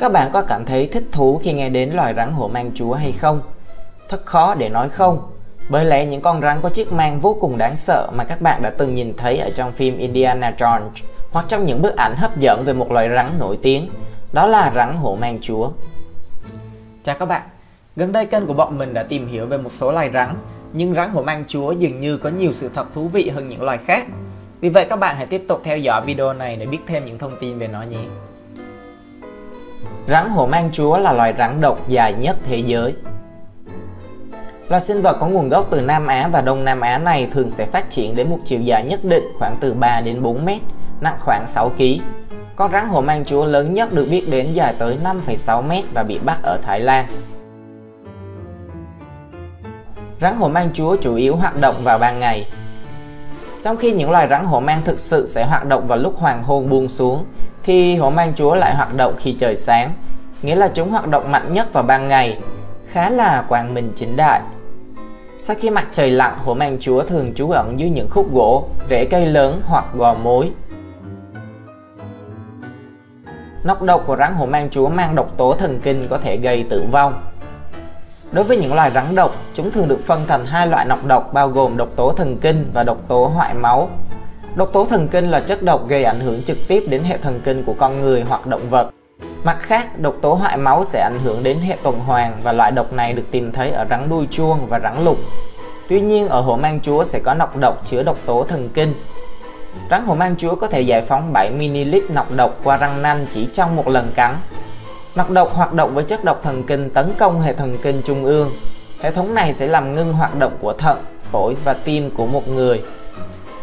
Các bạn có cảm thấy thích thú khi nghe đến loài rắn hổ mang chúa hay không? Thật khó để nói không, bởi lẽ những con rắn có chiếc mang vô cùng đáng sợ mà các bạn đã từng nhìn thấy ở trong phim Indiana Jones hoặc trong những bức ảnh hấp dẫn về một loài rắn nổi tiếng, đó là rắn hổ mang chúa. Chào các bạn, gần đây kênh của bọn mình đã tìm hiểu về một số loài rắn, nhưng rắn hổ mang chúa dường như có nhiều sự thật thú vị hơn những loài khác. Vì vậy các bạn hãy tiếp tục theo dõi video này để biết thêm những thông tin về nó nhé. Rắn hổ mang chúa là loài rắn độc dài nhất thế giới. Loài sinh vật có nguồn gốc từ Nam Á và Đông Nam Á này thường sẽ phát triển đến một chiều dài nhất định khoảng từ 3 đến 4 mét, nặng khoảng 6 kg. Con rắn hổ mang chúa lớn nhất được biết đến dài tới 5,6 mét và bị bắt ở Thái Lan. Rắn hổ mang chúa chủ yếu hoạt động vào ban ngày, trong khi những loài rắn hổ mang thực sự sẽ hoạt động vào lúc hoàng hôn buông xuống, thì hổ mang chúa lại hoạt động khi trời sáng, nghĩa là chúng hoạt động mạnh nhất vào ban ngày, khá là quang minh chính đại. Sau khi mặt trời lặn, hổ mang chúa thường trú ẩn dưới những khúc gỗ, rễ cây lớn hoặc gò mối. Nọc độc của rắn hổ mang chúa mang độc tố thần kinh có thể gây tử vong. Đối với những loài rắn độc, chúng thường được phân thành hai loại nọc độc bao gồm độc tố thần kinh và độc tố hoại máu. Độc tố thần kinh là chất độc gây ảnh hưởng trực tiếp đến hệ thần kinh của con người hoặc động vật. Mặt khác, độc tố hoại máu sẽ ảnh hưởng đến hệ tuần hoàn và loại độc này được tìm thấy ở rắn đuôi chuông và rắn lục. Tuy nhiên, ở hổ mang chúa sẽ có nọc độc chứa độc tố thần kinh. Rắn hổ mang chúa có thể giải phóng 7 ml nọc độc qua răng nanh chỉ trong một lần cắn. Nọc độc hoạt động với chất độc thần kinh tấn công hệ thần kinh trung ương. Hệ thống này sẽ làm ngưng hoạt động của thận, phổi và tim của một người.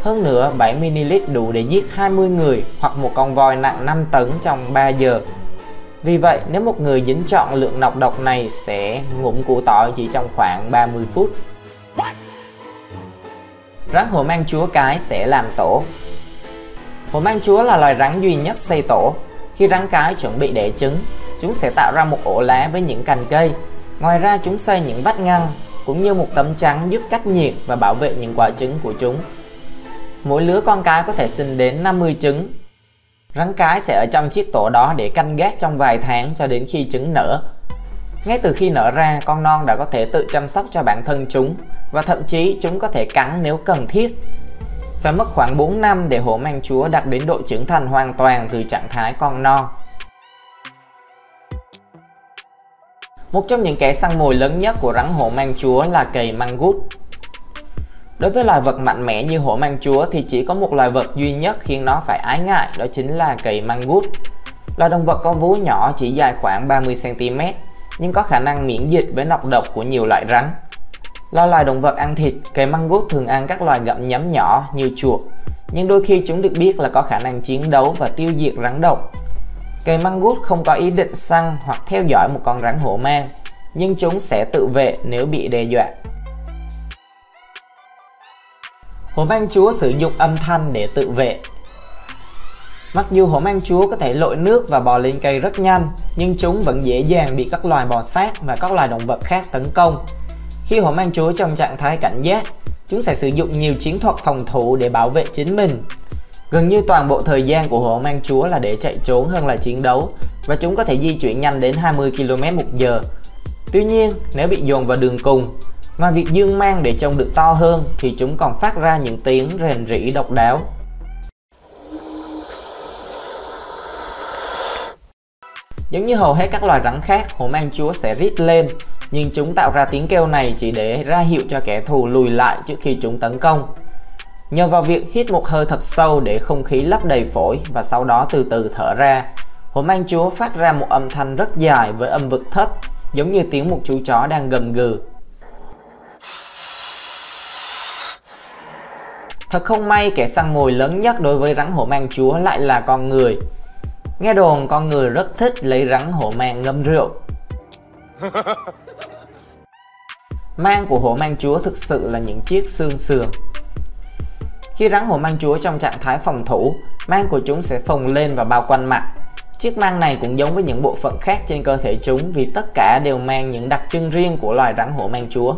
Hơn nữa, 7 ml đủ để giết 20 người hoặc một con voi nặng 5 tấn trong 3 giờ. Vì vậy, nếu một người dính trọn lượng nọc độc này sẽ ngụm củ tỏi chỉ trong khoảng 30 phút. Rắn hổ mang chúa cái sẽ làm tổ. Hổ mang chúa là loài rắn duy nhất xây tổ. Khi rắn cái chuẩn bị đẻ trứng, chúng sẽ tạo ra một ổ lá với những cành cây. Ngoài ra, chúng xây những vách ngăn cũng như một tấm chắn giúp cách nhiệt và bảo vệ những quả trứng của chúng. Mỗi lứa con cái có thể sinh đến 50 trứng. Rắn cái sẽ ở trong chiếc tổ đó để canh gác trong vài tháng cho đến khi trứng nở. Ngay từ khi nở ra, con non đã có thể tự chăm sóc cho bản thân chúng và thậm chí chúng có thể cắn nếu cần thiết. Phải mất khoảng 4 năm để hổ mang chúa đạt đến độ trưởng thành hoàn toàn từ trạng thái con non. Một trong những kẻ săn mồi lớn nhất của rắn hổ mang chúa là cầy măng gút. Đối với loài vật mạnh mẽ như hổ mang chúa thì chỉ có một loài vật duy nhất khiến nó phải ái ngại, đó chính là cầy măng gút. Loài động vật có vú nhỏ chỉ dài khoảng 30 cm, nhưng có khả năng miễn dịch với nọc độc của nhiều loại rắn. Là loài động vật ăn thịt, cầy măng gút thường ăn các loài gặm nhấm nhỏ như chuột, nhưng đôi khi chúng được biết là có khả năng chiến đấu và tiêu diệt rắn độc. Cầy măng gút không có ý định săn hoặc theo dõi một con rắn hổ mang, nhưng chúng sẽ tự vệ nếu bị đe dọa. Hổ mang chúa sử dụng âm thanh để tự vệ. Mặc dù hổ mang chúa có thể lội nước và bò lên cây rất nhanh, nhưng chúng vẫn dễ dàng bị các loài bò sát và các loài động vật khác tấn công. Khi hổ mang chúa trong trạng thái cảnh giác, chúng sẽ sử dụng nhiều chiến thuật phòng thủ để bảo vệ chính mình. Gần như toàn bộ thời gian của hổ mang chúa là để chạy trốn hơn là chiến đấu, và chúng có thể di chuyển nhanh đến 20 km/h. Tuy nhiên, nếu bị dồn vào đường cùng, ngoài việc dương mang để trông được to hơn thì chúng còn phát ra những tiếng rền rĩ độc đáo. Giống như hầu hết các loài rắn khác, hổ mang chúa sẽ rít lên, nhưng chúng tạo ra tiếng kêu này chỉ để ra hiệu cho kẻ thù lùi lại trước khi chúng tấn công. Nhờ vào việc hít một hơi thật sâu để không khí lấp đầy phổi và sau đó từ từ thở ra, hổ mang chúa phát ra một âm thanh rất dài với âm vực thấp, giống như tiếng một chú chó đang gầm gừ. Thật không may, kẻ săn mồi lớn nhất đối với rắn hổ mang chúa lại là con người. Nghe đồn con người rất thích lấy rắn hổ mang ngâm rượu. Mang của hổ mang chúa thực sự là những chiếc xương sườn. Khi rắn hổ mang chúa trong trạng thái phòng thủ, mang của chúng sẽ phồng lên và bao quanh mặt. Chiếc mang này cũng giống với những bộ phận khác trên cơ thể chúng vì tất cả đều mang những đặc trưng riêng của loài rắn hổ mang chúa.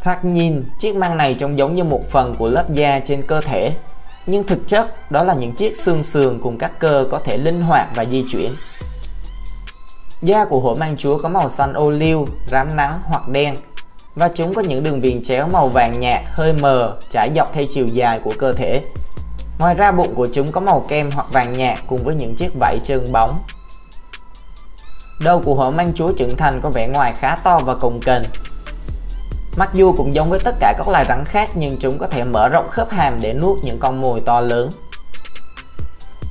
Thoạt nhìn, chiếc mang này trông giống như một phần của lớp da trên cơ thể, nhưng thực chất đó là những chiếc xương sườn cùng các cơ có thể linh hoạt và di chuyển. Da của hổ mang chúa có màu xanh ô liu, rám nắng hoặc đen, và chúng có những đường viền chéo màu vàng nhạt hơi mờ trải dọc theo chiều dài của cơ thể. Ngoài ra bụng của chúng có màu kem hoặc vàng nhạt cùng với những chiếc vảy trơn bóng. Đầu của hổ mang chúa trưởng thành có vẻ ngoài khá to và cồng kềnh. Mặc dù cũng giống với tất cả các loài rắn khác nhưng chúng có thể mở rộng khớp hàm để nuốt những con mồi to lớn.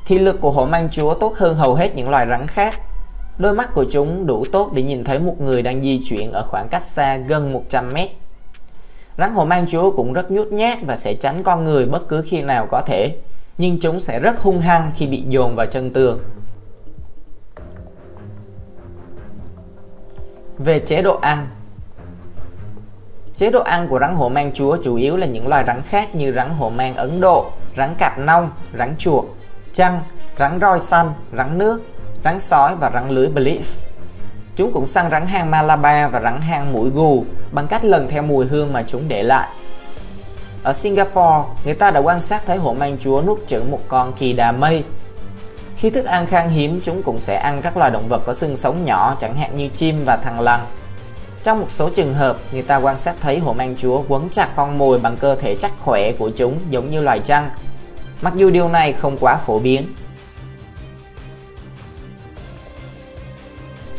Thị lực của hổ mang chúa tốt hơn hầu hết những loài rắn khác. Đôi mắt của chúng đủ tốt để nhìn thấy một người đang di chuyển ở khoảng cách xa gần 100 mét. Rắn hổ mang chúa cũng rất nhút nhát và sẽ tránh con người bất cứ khi nào có thể, nhưng chúng sẽ rất hung hăng khi bị dồn vào chân tường. Về chế độ ăn. Chế độ ăn của rắn hổ mang chúa chủ yếu là những loài rắn khác như rắn hổ mang Ấn Độ, rắn cạp nông, rắn chuột, chăn, rắn roi xanh, rắn nước, rắn sói và rắn lưới Blitz. Chúng cũng săn rắn hang Malabar và rắn hang mũi gù bằng cách lần theo mùi hương mà chúng để lại. Ở Singapore, người ta đã quan sát thấy hổ mang chúa nuốt chửng một con kỳ đà mây. Khi thức ăn khan hiếm, chúng cũng sẽ ăn các loài động vật có xương sống nhỏ chẳng hạn như chim và thằn lằn. Trong một số trường hợp, người ta quan sát thấy hổ mang chúa quấn chặt con mồi bằng cơ thể chắc khỏe của chúng giống như loài chăn. Mặc dù điều này không quá phổ biến.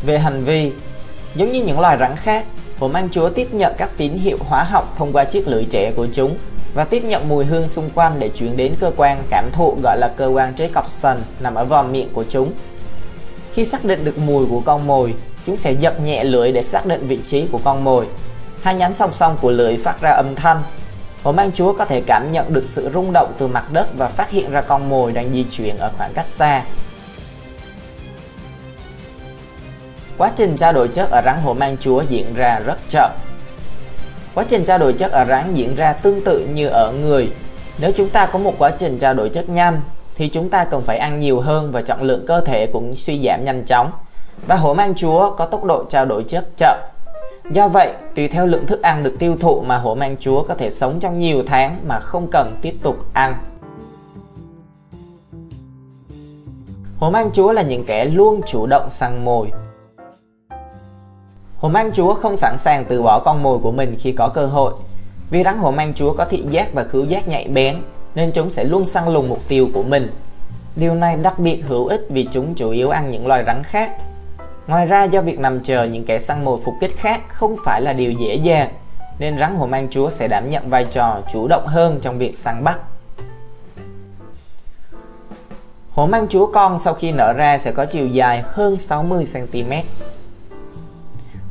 Về hành vi, giống như những loài rắn khác, hổ mang chúa tiếp nhận các tín hiệu hóa học thông qua chiếc lưỡi trẻ của chúng và tiếp nhận mùi hương xung quanh để chuyển đến cơ quan cảm thụ gọi là cơ quan Jacobson nằm ở vòm miệng của chúng. Khi xác định được mùi của con mồi, chúng sẽ giật nhẹ lưỡi để xác định vị trí của con mồi. Hai nhánh song song của lưỡi phát ra âm thanh. Hổ mang chúa có thể cảm nhận được sự rung động từ mặt đất và phát hiện ra con mồi đang di chuyển ở khoảng cách xa. Quá trình trao đổi chất ở rắn hổ mang chúa diễn ra rất chậm. Quá trình trao đổi chất ở rắn diễn ra tương tự như ở người. Nếu chúng ta có một quá trình trao đổi chất nhanh thì chúng ta cần phải ăn nhiều hơn và trọng lượng cơ thể cũng suy giảm nhanh chóng. Và hổ mang chúa có tốc độ trao đổi chất chậm. Do vậy, tùy theo lượng thức ăn được tiêu thụ mà hổ mang chúa có thể sống trong nhiều tháng mà không cần tiếp tục ăn. Hổ mang chúa là những kẻ luôn chủ động săn mồi. Hổ mang chúa không sẵn sàng từ bỏ con mồi của mình khi có cơ hội. Vì rắn hổ mang chúa có thị giác và khứu giác nhạy bén nên chúng sẽ luôn săn lùng mục tiêu của mình. Điều này đặc biệt hữu ích vì chúng chủ yếu ăn những loài rắn khác. Ngoài ra, do việc nằm chờ những kẻ săn mồi phục kích khác không phải là điều dễ dàng, nên rắn hổ mang chúa sẽ đảm nhận vai trò chủ động hơn trong việc săn bắt. Hổ mang chúa con sau khi nở ra sẽ có chiều dài hơn 60 cm.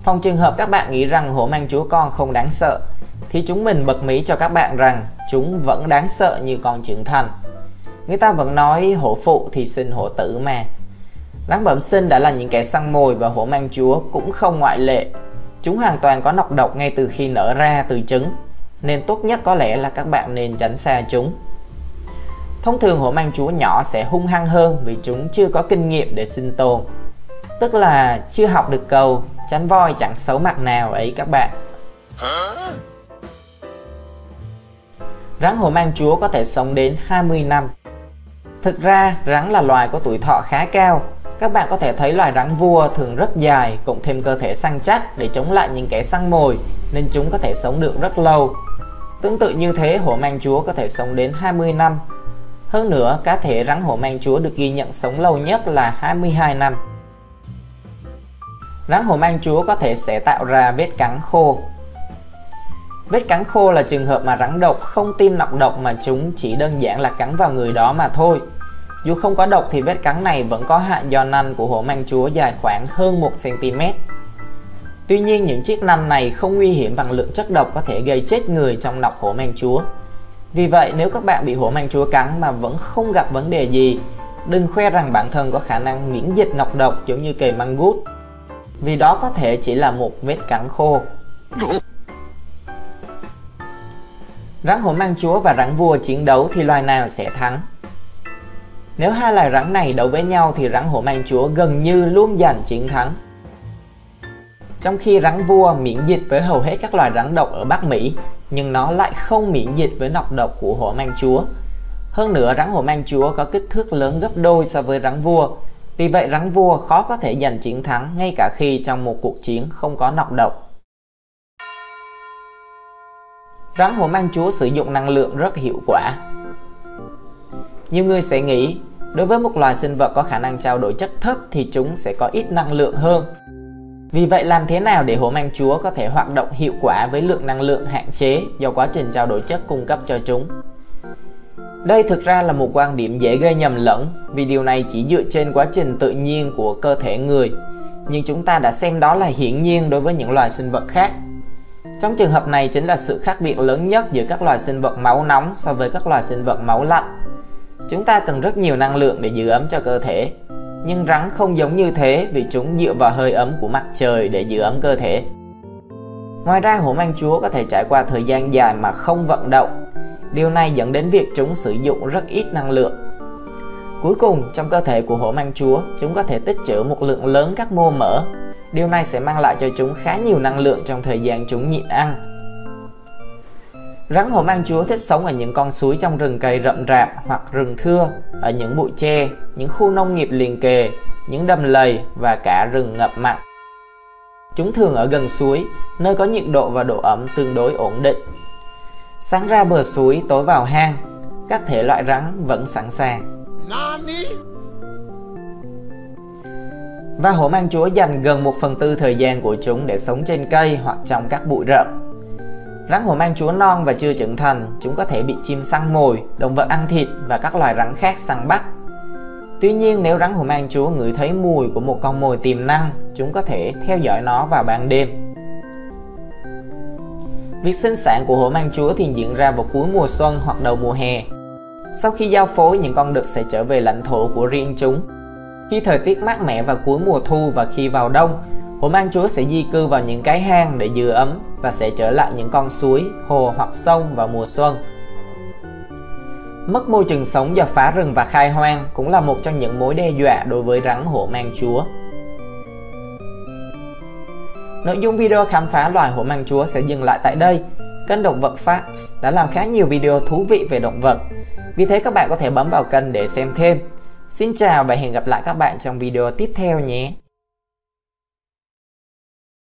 Phòng trường hợp các bạn nghĩ rằng hổ mang chúa con không đáng sợ, thì chúng mình bật mí cho các bạn rằng chúng vẫn đáng sợ như con trưởng thành. Người ta vẫn nói hổ phụ thì sinh hổ tử mà. Rắn bẩm sinh đã là những kẻ săn mồi và hổ mang chúa cũng không ngoại lệ. Chúng hoàn toàn có nọc độc ngay từ khi nở ra từ trứng, nên tốt nhất có lẽ là các bạn nên tránh xa chúng. Thông thường hổ mang chúa nhỏ sẽ hung hăng hơn vì chúng chưa có kinh nghiệm để sinh tồn. Tức là chưa học được câu tránh voi chẳng xấu mặt nào ấy các bạn. Rắn hổ mang chúa có thể sống đến 20 năm. Thực ra, rắn là loài có tuổi thọ khá cao. Các bạn có thể thấy loài rắn vua thường rất dài, cộng thêm cơ thể săn chắc để chống lại những kẻ săn mồi, nên chúng có thể sống được rất lâu. Tương tự như thế, hổ mang chúa có thể sống đến 20 năm. Hơn nữa, cá thể rắn hổ mang chúa được ghi nhận sống lâu nhất là 22 năm. Rắn hổ mang chúa có thể sẽ tạo ra vết cắn khô. Vết cắn khô là trường hợp mà rắn độc không tiêm nọc độc mà chúng chỉ đơn giản là cắn vào người đó mà thôi. Dù không có độc thì vết cắn này vẫn có hại do nanh của hổ mang chúa dài khoảng hơn 1 cm. Tuy nhiên, những chiếc nanh này không nguy hiểm bằng lượng chất độc có thể gây chết người trong nọc hổ mang chúa. Vì vậy, nếu các bạn bị hổ mang chúa cắn mà vẫn không gặp vấn đề gì, đừng khoe rằng bản thân có khả năng miễn dịch nọc độc giống như cầy măng gút, vì đó có thể chỉ là một vết cắn khô. Rắn hổ mang chúa và rắn vua chiến đấu thì loài nào sẽ thắng? Nếu hai loài rắn này đấu với nhau thì rắn hổ mang chúa gần như luôn giành chiến thắng. Trong khi rắn vua miễn dịch với hầu hết các loài rắn độc ở Bắc Mỹ, nhưng nó lại không miễn dịch với nọc độc của hổ mang chúa. Hơn nữa, rắn hổ mang chúa có kích thước lớn gấp đôi so với rắn vua, Vì vậy rắn vua khó có thể giành chiến thắng ngay cả khi trong một cuộc chiến không có nọc độc. Rắn hổ mang chúa sử dụng năng lượng rất hiệu quả. Nhiều người sẽ nghĩ, đối với một loài sinh vật có khả năng trao đổi chất thấp thì chúng sẽ có ít năng lượng hơn. Vì vậy làm thế nào để hổ mang chúa có thể hoạt động hiệu quả với lượng năng lượng hạn chế do quá trình trao đổi chất cung cấp cho chúng? Đây thực ra là một quan điểm dễ gây nhầm lẫn vì điều này chỉ dựa trên quá trình tự nhiên của cơ thể người, nhưng chúng ta đã xem đó là hiển nhiên đối với những loài sinh vật khác. Trong trường hợp này chính là sự khác biệt lớn nhất giữa các loài sinh vật máu nóng so với các loài sinh vật máu lạnh. Chúng ta cần rất nhiều năng lượng để giữ ấm cho cơ thể, nhưng rắn không giống như thế vì chúng dựa vào hơi ấm của mặt trời để giữ ấm cơ thể. Ngoài ra hổ mang chúa có thể trải qua thời gian dài mà không vận động. Điều này dẫn đến việc chúng sử dụng rất ít năng lượng. Cuối cùng, trong cơ thể của hổ mang chúa, chúng có thể tích trữ một lượng lớn các mô mỡ. Điều này sẽ mang lại cho chúng khá nhiều năng lượng trong thời gian chúng nhịn ăn. Rắn hổ mang chúa thích sống ở những con suối trong rừng cây rậm rạp hoặc rừng thưa, ở những bụi tre, những khu nông nghiệp liền kề, những đầm lầy và cả rừng ngập mặn. Chúng thường ở gần suối, nơi có nhiệt độ và độ ẩm tương đối ổn định. Sáng ra bờ suối, tối vào hang, các thể loại rắn vẫn sẵn sàng. Và hổ mang chúa dành gần 1/4 thời gian của chúng để sống trên cây hoặc trong các bụi rậm. Rắn hổ mang chúa non và chưa trưởng thành, chúng có thể bị chim săn mồi, động vật ăn thịt và các loài rắn khác săn bắt. Tuy nhiên, nếu rắn hổ mang chúa ngửi thấy mùi của một con mồi tiềm năng, chúng có thể theo dõi nó vào ban đêm. Việc sinh sản của hổ mang chúa thì diễn ra vào cuối mùa xuân hoặc đầu mùa hè. Sau khi giao phối, những con đực sẽ trở về lãnh thổ của riêng chúng. Khi thời tiết mát mẻ vào cuối mùa thu và khi vào đông, hổ mang chúa sẽ di cư vào những cái hang để giữ ấm và sẽ trở lại những con suối, hồ hoặc sông vào mùa xuân. Mất môi trường sống do phá rừng và khai hoang cũng là một trong những mối đe dọa đối với rắn hổ mang chúa. Nội dung video khám phá loài hổ mang chúa sẽ dừng lại tại đây. Kênh Động vật Facts đã làm khá nhiều video thú vị về động vật, vì thế các bạn có thể bấm vào kênh để xem thêm. Xin chào và hẹn gặp lại các bạn trong video tiếp theo nhé!